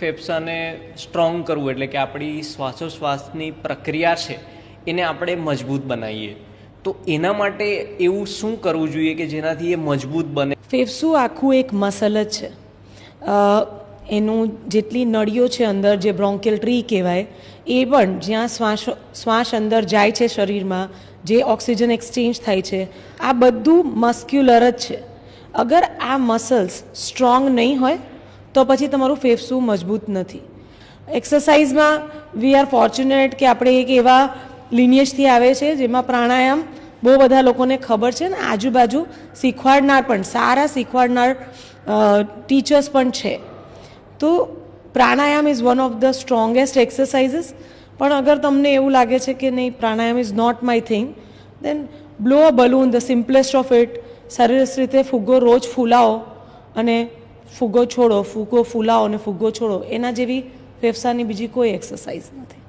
ફેફસાને strong કરવું એટલે કે આપણી શ્વાસોશ્વાસની પ્રક્રિયા છે એને આપણે મજબૂત બનાવીએ, તો એના માટે એવું શું કરવું જોઈએ કે જેનાથી એ મજબૂત બને? ફેફસું આખું એક મસલ જ છે. એનું જેટલી નળીઓ છે અંદર, જે બ્રોન્કિયલ ટ્રી કહેવાય, એ પણ જ્યાં શ્વાસ અંદર જાય છે શરીરમાં, જે ઓક્સિજન એક્સચેન્જ થાય છે, આ બધું મસ્ક્યુલર જ છે. અગર આ મસલ્સ સ્ટ્રોંગ નહીં હોય તો પછી તમારું ફેફસું મજબૂત નથી. એક્સરસાઇઝમાં વી આર ફોર્ચ્યુનેટ કે આપણે એક એવા લિનિયેજથી આવે છે જેમાં પ્રાણાયામ બહુ બધા લોકોને ખબર છે ને આજુબાજુ શીખવાડનાર પણ, સારા શીખવાડનાર ટીચર્સ પણ છે. તો pranayama is one of the strongest exercises. પણ અગર તમને એવું લાગે છે કે નહીં, pranayama is not my thing, then blow a balloon, the simplest of it. સરસ રીતે ફુગ્ગો રોજ ફૂલાવો અને ફુગ્ગો છોડો, ફુગ્ગો ફૂલાવો અને ફુગ્ગો છોડો. એના જેવી ફેફસાની બીજી કોઈ એક્સરસાઇઝ નથી.